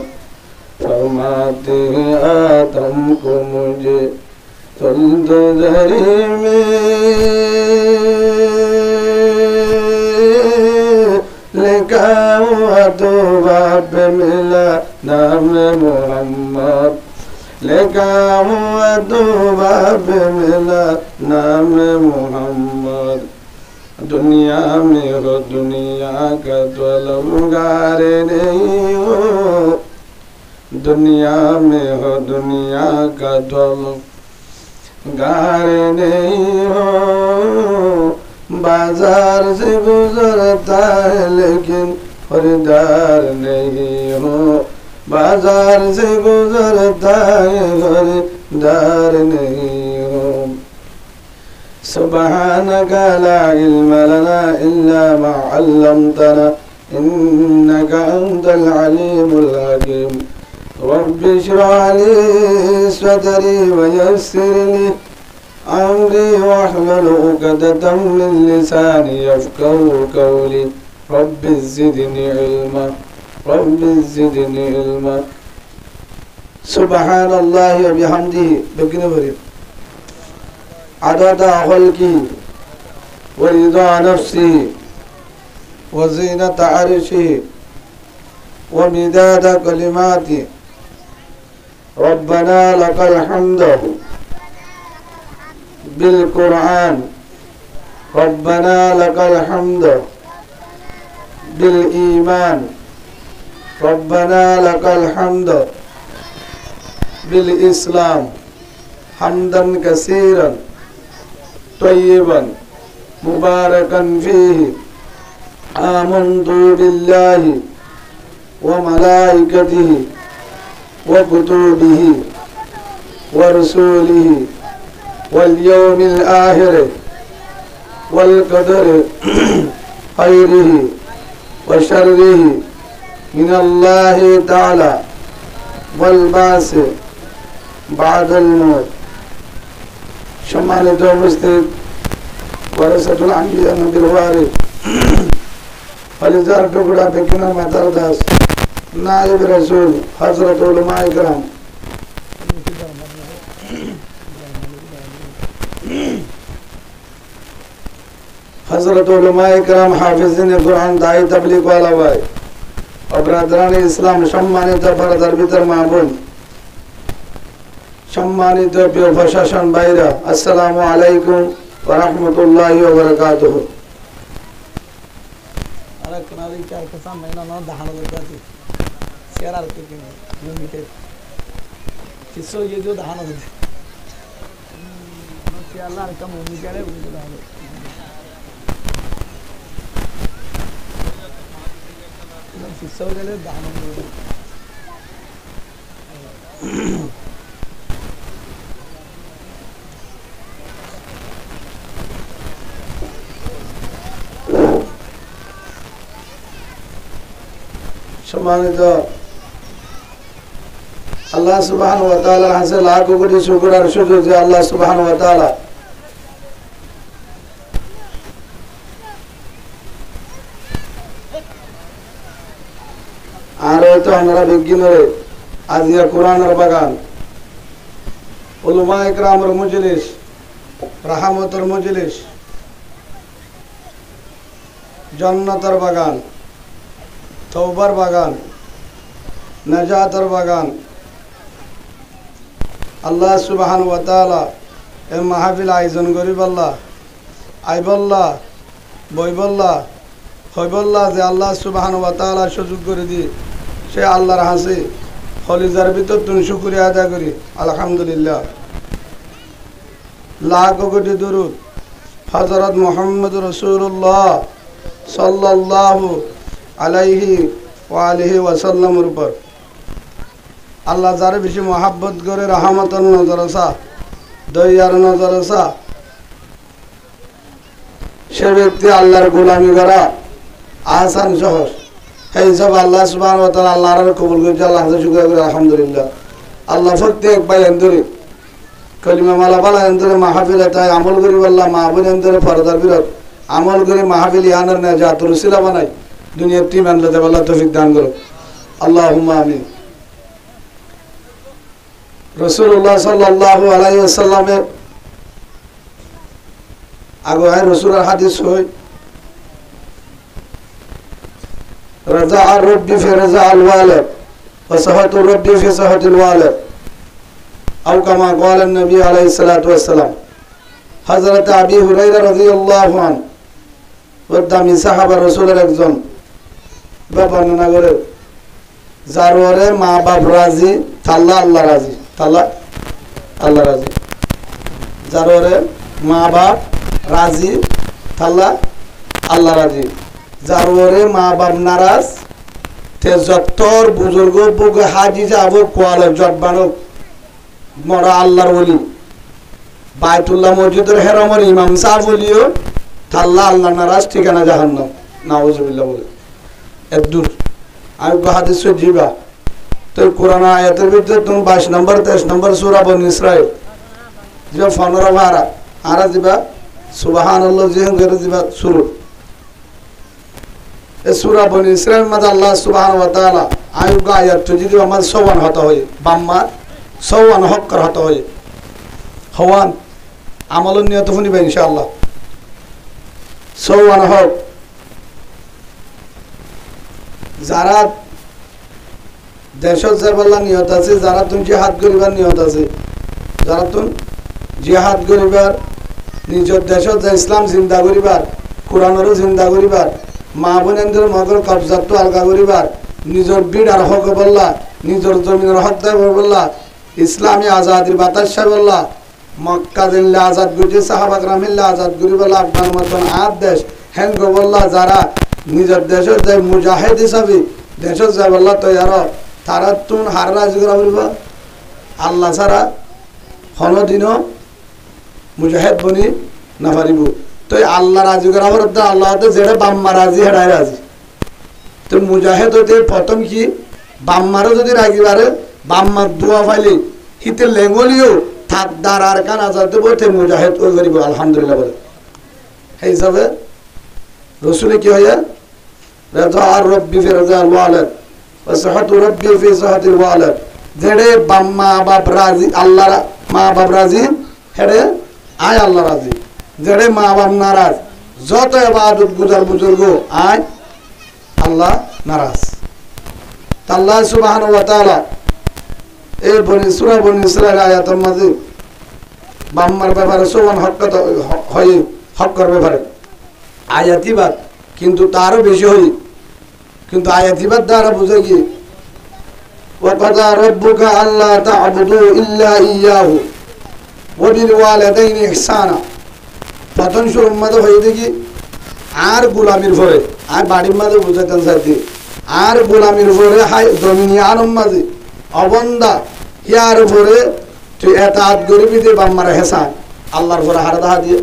فرماتے آتم کو مجھے تلد دری میں لکھا ہوا تو باپ ملا نام محمد لکھا ہوا تو باپ ملا نام محمد. دنیا میں ہو دنیا کا طلبگار نہیں ہو دنیا میں ہو دنیا کا طلبگار نہیں ہو بازار سے گزرتا ہے لیکن خریدار نہیں ہو بازار سے گزرتا ہے خریدار نہیں ہو. سبحانك لا علم لنا إلا ما علمتنا إنك أنت العليم الحكيم. رب اشرح لي صدري ويسر لي أمري واحلل عقدة من لساني يفقهوا قولي. رب زدني علما رب زدني علما. سبحان الله وبحمده بكنبري عدد خلقه ورضا نفسه وزينة عرشه ومداد كلماته. ربنا لك الحمد بالقرآن ربنا لك الحمد بالإيمان ربنا لك الحمد بالإسلام حمدا كثيرا طيبا مباركا فيه. آمنت بالله وملائكته وكتبه ورسوله واليوم الآخر والقدر خيره وشره من الله تعالى والبعث بعد الموت. সম্মানিত উপস্থিত ওয়ারাসাতুল আম্বিয়া নবীর ওয়ারিস ফলিজার টুকরা বেকিনা মাতার দাস নায়েব রাসূল হযরত উলামা ইকরাম হযরত উলামা ইকরাম হাফিজিনে কুরআন দাঈ তাবলীগ ওয়ালা ভাই অগ্রাধারণে ইসলাম সম্মানিত পর্দার ভিতর মা বোন সম্মানিত প্রিয় প্রশাসন ভাইরা আসসালামু আলাইকুম ওয়া রাহমাতুল্লাহি ওয়া বারাকাতুহু আরে কোনালি চার কথা মেনা না দাহানো করতে শেয়ার আর কি লিমিটেড কিসো ये जो দাহানো করতে কি আল্লাহ আর কম উনি করে উনি দাহানো কিসো গেলে দাহানো করতে সম্মানিত আল্লাহ সুবহানাহু ওয়া তাআলার কাছে লাখ কোটি শুকর আর সুজুদ যে আল্লাহ সুবহানাহু ওয়া তাআলা আর তো আমরা বিজ্ঞানের আজিয়া কোরআনের বাগান উলামা ইকরামের মজলিস রাহমতের মজলিস জান্নাতের বাগান তওবার বাগান নাজাতের বাগান আল্লাহ সুবহানাহু ওয়া তাআলা এই মাহফিল আয়োজন করিবাল্লাহ আইবাল্লাহ বইবাল্লাহ হইবাল্লাহ যে আল্লাহ সুবহানাহু ওয়া তাআলা সুযোগ করে দি সে আল্লাহর হাসি হলিজার ভিতর তুমি শুকরিয়া আদায় করি আলহামদুলিল্লাহ লাখ কোটি দরুদ হযরত মুহাম্মদ রাসূলুল্লাহ সাল্লাল্লাহু আলাইহি ওয়া আলিহি ওয়াসাল্লামের উপর আল্লাহ যারে বেশি মহাব্বত করে রহমতের নজর আসা দয়ার নজর আসা সে ব্যক্তি আল্লাহর গোলামি করা আসান সহজ এই সব আল্লাহ সুবহানাহু ওয়া তাআলা আল্লাহর কবুল করে আল্লাহ হাজার শুকরিয়া করে আলহামদুলিল্লাহ আল্লাহ প্রত্যেক ভাই এন্দরে কলিমা মালা বালা এন্দরে মাহফিলে তাই আমল করি আল্লাহ মাহফিল এন্দরে পর্দার বিরত আমল করে মাহফিল ইয়ানের না জাতুর উসিলা বানাই দুনিয়ার টিম আনলে দেব আল্লাহ তৌফিক দান করো আল্লাহুম্মা আমিন রাসূলুল্লাহ সাল্লাল্লাহু আলাইহি ওয়াসাল্লামের আগে হয় রাসূলের হাদিস হয় রাজা আর রব্বি ফি রাজা আল ওয়ালিদ ওয়া সাহাতু রব্বি ফি সাহাতিল ওয়ালিদ আও কামা ক্বালা নবী আলাইহিস সালাতু ওয়াস সালাম হযরত আবি হুরায়রা রাদিয়াল্লাহু আনহু ওদামি সাহাবা রাসূলের একজন বর্ণনা করে যার ওরে মা বাপ রাজি তাল্লা আল্লাহ রাজি তাল্লা আল্লাহ রাজি যার ওরে মা বাপ রাজি তাল্লা আল্লাহ রাজি যার ওরে মা বাপ নারাজ তে যতর বুজুর্গ বুক হাজি যাব কোয়ালে জটবানো মরা আল্লাহর ওলি বাইতুল্লাহ মসজিদের হেরামের ইমাম সাহেব বলিও তাল্লা আল্লাহ নারাজ ঠিকানা জাহান্নাম নাউজুবিল্লাহ বলে এদুর আমি হাদিস জিবা তো কোরআন আয়াতের ভিতরে তুমি 22 নম্বর 23 নম্বর সূরা বনী ইসরাইল যে 15 ভাড়া আরা দিবা সুবহানাল্লাহ জিহন করে দিবা শুরু এই সূরা বনী ইসরাইল মধ্যে আল্লাহ সুবহানাহু ওয়া তাআলা আয়াত আয়াত যদি আমার সওয়ান হতে হয় বাম্মা সওয়ান হক কর হতে হয় হওয়ান আমলের নিয়ত শুনিবা ইনশাআল্লাহ সওয়ান হক যারা দেশত যাবার নিয়ত আছে যারা তুমি জিহাদ করিবার নিয়ত আছে যারা তুমি জিহাদ করিবার নিজের দেশত যা ইসলাম জিন্দা করিবার কোরআনেরও জিন্দা করিবার মা বোনেদের মগর কবজাত আলগা করিবার নিজের বিড়ার হক বললা নিজের জমিনের হক দেব বললা ইসলামী আজাদির বাতাস বললা মক্কা দিল্লা আজাদ গুজি সাহাবা গ্রামিল্লা আজাদ করি বললা আফগান মতন আট দেশ হ্যাঙ্গ বললা যারা নিজের দেশের যে মুজাহিদ হিসাবে দেশের যে বললা তৈয়ার তারা তুন হার রাজি করা বলব আল্লাহ ছাড়া হনদিনও মুজাহিদ বনি না পারিব তো আল্লাহ রাজি করা বলতে আল্লাহ যেটা বাম্মা রাজি হেডাই রাজি তো মুজাহিদ হতে প্রথম কি বাম্মারও যদি রাগি পারে বাম্মার দোয়া পাইলে হিতে লেঙ্গলিও থাক দাঁড় আর কান আজাদ দেবো তে মুজাহিদ ওই করিব আলহামদুলিল্লাহ বলে সেই হিসাবে রসুলে কি হইয়া রাজা রব্বি ফি রাজাল ওয়ালাদ ওয়া সাহাতু রব্বি ফি সাহাতিল ওয়ালাদ যেড়ে মা বাপ রাজি আল্লাহ মা বাপ রাজি হেড়ে আয় আল্লাহ রাজি যেড়ে মা বাপ নারাজ যত ইবাদত গুজার বুজুর্গ আয় আল্লাহ নারাজ আল্লাহ সুবহানাহু ওয়া তাআলা এই সূরা বনী ইসরাঈল আয়াতের মাঝে বাম্মার ব্যাপারে সমান হক্কর ব্যাপারে আয়াতিবাদ কিন্তু তারও বেশি হই কিন্তু আয়াতিবাদ দ্বারা বুঝে কি وَقَضَى رَبُّكَ أَلَّا تَعْبُدُوا إِلَّا إِيَّاهُ وَبِالْوَالِدَيْنِ إِحْسَانًا প্রথম শুরুর মধ্যে হয়ে দেখি আর গোলামির পরে আর বাড়ির মাঝে বুঝাইতেন সাথে আর গোলামির পরে হাই জমিনিয়ানোর মাঝে অবন্দা ইয়ার পরে তুই এতাত গরিবি দিয়ে বাম্মার হেসান আল্লাহর পরে হার দাহা দিয়ে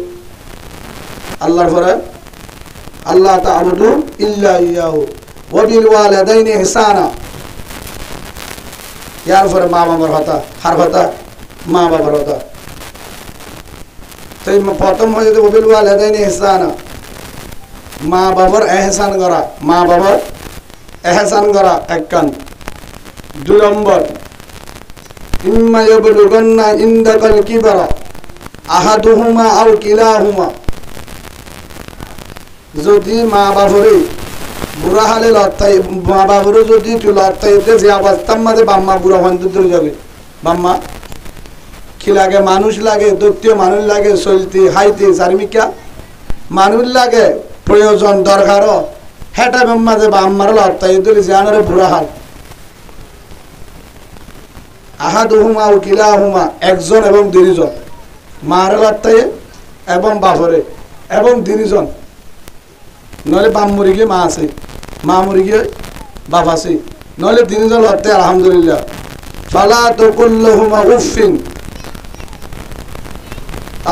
আল্লাহর পরে আল্লাহ তা'বুদু ইল্লা ইয়াহু ওয়া বিল ওয়ালিদাইনি ইহসানা ইয়ার পরে মা বাবার কথা হার কথা মা বাবার কথা তাই প্রথম হয়ে যেতে ওয়া বিল ওয়ালিদাইনি ইহসানা মা বাবার এহসান করা মা বাবার এহসান করা এক কান দুই নম্বর ইম্মা ইয়াবলুগান্না ইনদাকাল কিবারা আহাদুহুমা আও কিলাহুমা যদি মা বাবরে বুড়া হালে লড়তাই মা বাবরে যদি তুই লড়তাইতে যে অবস্থার মাঝে বাম্মা বুড়া হন ধরে যাবে বাম্মা কি লাগে মানুষ লাগে দৈত্য মানুষ লাগে চলতে হাইতে চারিমিকা মানুষ লাগে প্রয়োজন দরকার হেটা মাঝে বাম্মার লড়তাই ধরে জানারে বুড়া হাল আহাদুহুমা ও কিলাহুমা একজন এবং দুইজন মার লড়তাই এবং বাপরে এবং দুইজন নইলে বাম মরি গিয়ে মা আছে মা মরি গিয়ে বাপ আছে নইলে তিনজন লড়তে আলহামদুলিল্লাহ ফালা তাকুল্লাহুমা উফিন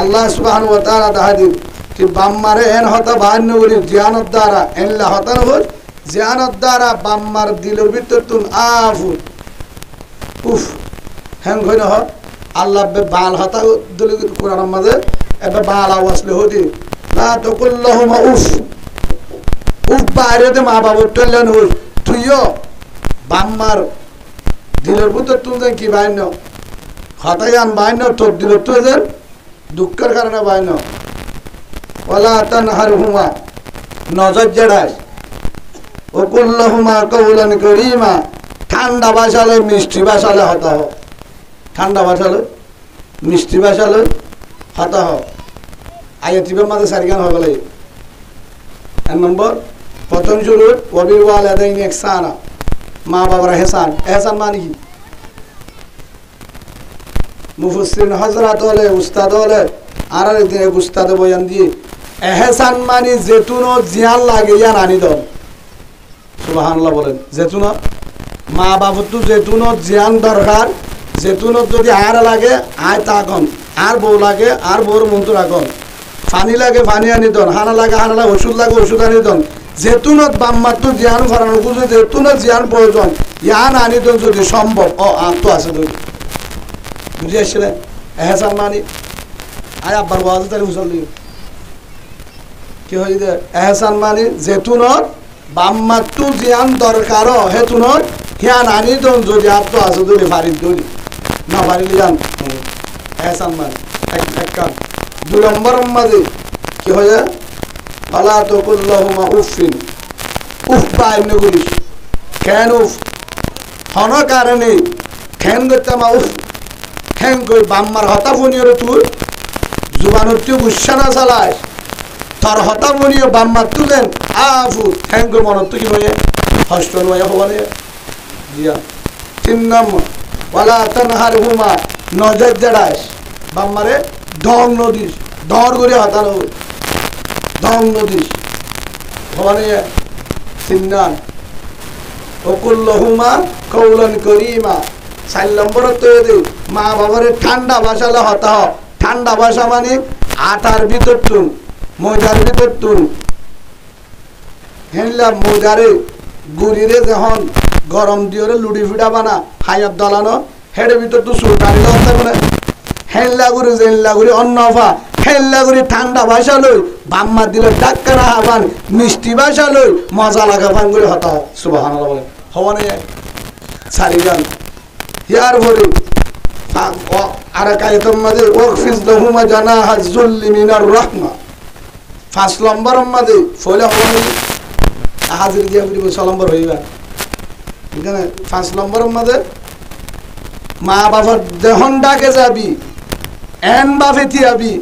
আল্লাহ সুবহানাহু ওয়া তাআলা দাহাদি কি বাম্মারে এন হতা বাহান্ন করি জিয়ানত দ্বারা এনলা হতা নবর জিয়ানত দ্বারা বাম্মার দিলের ভিতর তুন আফু উফ হ্যাং হই না আল্লাহ বে বাল হতা দিল কোরআনের মাঝে এবে বাল আওয়াজলে হতি লা তাকুল্লাহুমা উফ উফ বাইরে দে মা বাবার টলেন হই তুইও বাম্মার দিলের ভিতর তুন কি বাইন হতাই আন বাইন তোর দিলের তো যে দুঃখের কারণে বাইন ওয়ালা তানহারহুমা নজর জড়ায় ওকুল্লাহুমা কাওলান কারীমা ঠান্ডা ভাষালে মিষ্টি ভাষালে হতা হ ঠান্ডা ভাষালে মিষ্টি ভাষালে হতা হ আয়াতিবের মাঝে সারিগান হয়ে গেলে এক নম্বর প্রথম শুরু ওয়াবিল ওয়ালিদাইনি ইহসানা মা বাবার এহসান এহসান মানে কি মুফাসসিরিন হযরত হলে উস্তাদ হলে আর একদিন এক উস্তাদে বয়ান দিয়ে এহসান মানে যেতুনো জিয়ান লাগে ইয়ান আনি দন সুবহানাল্লাহ বলেন যেতুনো মা বাবা তো যেতুনো জিয়ান দরকার যেতুনো যদি আর লাগে আয় তাকন আর বউ লাগে আর বউর মন্ত্র রাখন পানি লাগে পানি আনি দন হানা লাগে হানা লাগে ওষুধ লাগে ওষুধ আনি দন যেতুনত বাম্মার তো জিয়ান ফরানো বুঝে যেতুনো জিয়ান প্রয়োজন ইয়ান আনি দন যদি সম্ভব ও তো আছে তো বুঝে আসছিলেন এহসান মানে আয় আব্বার ওয়াজ তাহলে হুসল দিও কি হয়ে যায় এহসান মানে যেতুনত বাম্মার তো জিয়ান দরকার হেতুনত হিয়ান আনি দন যদি আর তো আছে যদি ফারিদ দরি না ফারিলে যান এহসান মানে এক কান দুই নম্বর মাঝে কি হয়ে যায় ফালা তাকুল্লাহুমা উফিন উফ বাইন করিস কেন উফ হন কারণে ঠ্যাং করতে মা উফ ঠ্যাং কই বাম্মার হতা ফোনিয়রে তুই জুবানোর তুই গুসা না চালাস তোর হতা ফোনিও বাম্মার তুই দেন আফু ঠ্যাং কই মনত তুই কি হয়ে হস্ত নয় হবানে দিয়া তিন নম্বর ওয়ালা তানহারহুমা নজর জড়াস বাম্মারে ডং নদীস ডর করে হতানো ডং নদীস হবানে সিন্নান ওকুল্লাহুমা কাওলান কারীমা 4 নম্বর তো মা বাবারে ঠান্ডা ভাষালে হতা হ ঠান্ডা ভাষা মানে আটার ভিতর তুন ময়দার ভিতর তুন হেনলা ময়দারে গুড়িরে যখন গরম দিওরে লুডি ফিডা বানা হায়াত দলানো হেডের ভিতর তো সুলতানি হতে মানে হেনলা গুড়ি জেনলা গুড়ি অন্নফা হেল্লা করে ঠান্ডা ভাষা লই বাম্মা দিলে ডাক্কার হাবান মিষ্টি ভাষা লই মজা লাগা পান করে হতাও সুবহানাল্লাহ বলেন হওয়ানে সারি গান ইয়ার ভরে আর কায়তম মাঝে ওয়াকফিজ লাহুমা জানাহা যুল্লি মিনার রাহমা 5 নম্বর মাঝে ফলে হওয়ানে হাজির দিয়া করিব 6 নম্বর হইবা এখানে 5 নম্বর মাঝে মা বাবার দেহন ডাকে যাবি এন বাপে থিয়াবি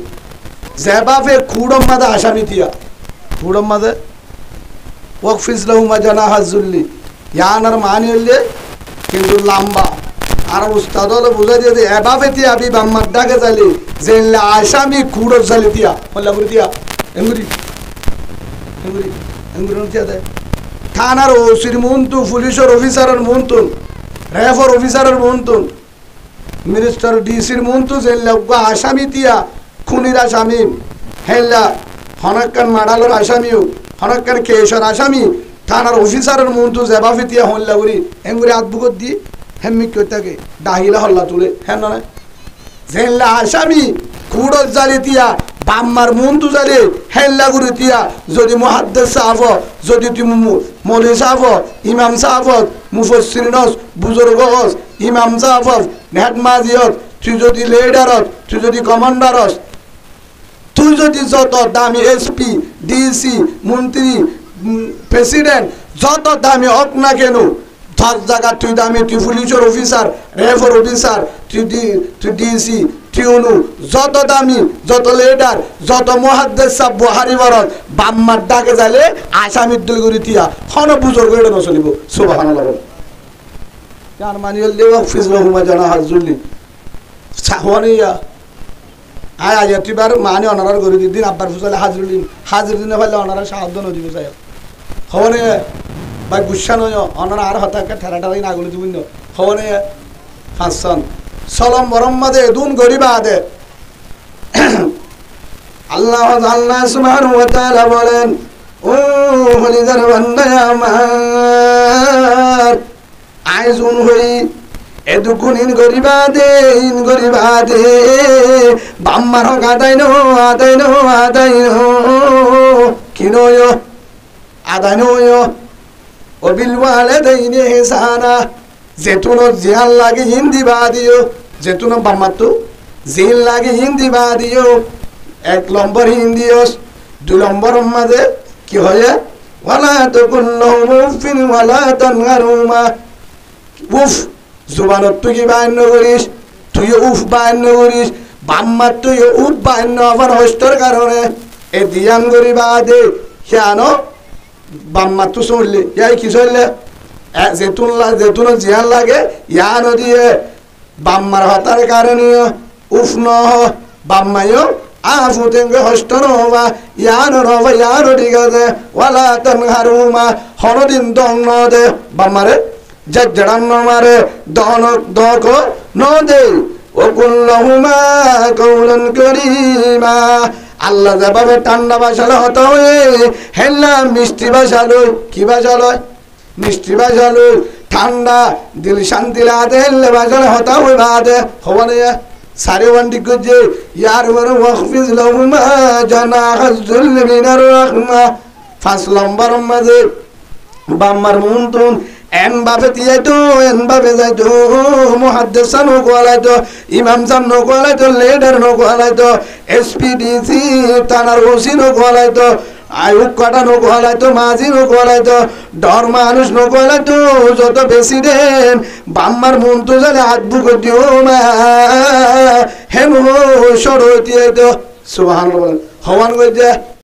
যে বাপে খুড়ম মাঝে আসামি থিয়া খুড়ম মাঝে ওয়াকফিজ লাহুমা জানাহা যুল্লি ইয়ানার মানি হইলে কিন্তু লম্বা আর উস্তাদ হলে বুঝাই দিয়ে এ বাপে থিয়াবি বাম্মার ডাকে যালি যে আসামি খুড়র যালি থিয়া বললা করে থিয়া এঙ্গুরি এঙ্গুরি এঙ্গুরি থিয়া দেয় থানার ওসির মন্ত্রু পুলিশের অফিসারের মন্ত্রু রেফার অফিসারের মন্ত্রু মিনিস্টার ডিসির মন্ত্রু যে আসামি তিয়া খুনির আসামি হেল্লা হনাক্কান মাডালের আসামিও হনাক্কান কেশর আসামি থানার অফিসারের মন্ত্রু জেবাফি তিয়া হল্লা করি এঙ্গুরি আদবুকত দি হেম্মিক কইতাকে ডাহিলা হল্লা তুলে হ্যাঁ নয় জেল্লা আসামি খুড়ত জালি তিয়া বাম্মার মন্ত্রু জালি হেল্লা করে তিয়া যদি মুহাদ্দিস সাহাব যদি তুমি মৌলভী সাহাব ইমাম সাহাব মুফাসসির নস বুজুর্গ হস ইমাম সাহাব নেটমাজিয়ত তুই যদি লিডারত তুই যদি কমান্ডারস তুই যদি যত দামি এসপি ডিসি মন্ত্রী প্রেসিডেন্ট যত দামি হোক না কেন 10 জায়গা তুই দামি তুই পুলিশের অফিসার রেফার অফিসার তুই ডিসি টিউনু যত দামি যত লিডার যত মুহাদ্দিস সাহেব বুহারি বরত বাম্মার ডাকে যাইলে আসামির দুল করে তিয়া হন বুজুর্গ এটা নচলিব সুবহানাল্লাহ কার মানিল দেওয়া ফিজলহুমা জানাহা যুল্লি সাহওয়ানিয়া আয় আজ তুইবার মানে অনারার করে দিন আব্বার ফুসালে হাজির দিনে ফেলে অনারা সাহায্য নদীব চাই হওয়ানে ভাই গুসা নয় অনারা আর হতাকে ঠেরাটারাই না গুলি তুমি হওয়ানে ফাঁসন সলম বরম মাদে দুন গরিবা আদে আল্লাহ আল্লাহ সুবহানাহু ওয়া তাআলা বলেন ও হলিদার বান্দা আমার আইজুন হই এদুকুন ইন গরিবা দে বাম্মার হক আদায় নো কিনোয় আদায় নয় ও বিল ওয়ালিদাইনি ইহসানা যেতুনো জিয়াল লাগে হিন্দি বাদিও যেতুনো বাম্মাতো জিল লাগে হিন্দি বাদিও 1 নম্বর হিন্দিওস 2 নম্বর মাঝে কি হয় ওয়ালা তাকুল্লুহুম উফিন ওয়ালা তানহারুমা উফ জুবানত তুই বায়ন করিস তুই উফ বায়ন করিস বাম্মার তুই উফ বায়ন আবার হস্তর কারণে এ দিয়ান গরিবা দে কেন বাম্মা তো শুনলি ইয়াই কি শুনলে যেতুন জিয়ান লাগে ইয়ানো দিয়ে বাম্মার হতার কারণে উফ ন বাম্মাইও আফুতেঙ্গে হস্ত নহবা ইয়ানো ঠিক আছে ওয়ালা তানহারুমা হনদিন দং ন দে বাম্মারে জড়ান ন মারে দক ন দে ও কুল্লাহুমা কওলান কারীমা আল্লাহ যেভাবে ঠান্ডা ভাষা হতে হয়ে হেল্লা মিষ্টি ভাষা লই কি ভাষা লয় মিষ্টি ভাষা লই ঠান্ডা দিল শান্তি লাদে হেল্লে ভাষা হতা হই বাদে হবনে সারে ওয়ান্ডি গজে ইয়ার ওয়ার ওয়াকফিজ লাহুমা জানাহা যুল্লি মিনার রাহমা 5 নম্বর মাঝে বাম্মার মুনতুন এন বাপে তিয়াইতো এন বাপে যাইতো মুহাদ্দিস সানো কোয়ালাইতো ইমাম সানো কোয়ালাইতো লিডার নো কোয়ালাইতো এসপিডিসি থানার ওসি নো কোয়ালাইতো আয়ুব কাটা নো কোয়ালাইতো মাঝি নো কোয়ালাইতো ডর মানুষ নো কোয়ালাইতো যত প্রেসিডেন্ট বাম্মার মন্ত্র জানে আদবু করিও মা হেম সরো তিয়াইতো সুবহানাল্লাহ হওয়ান গইছে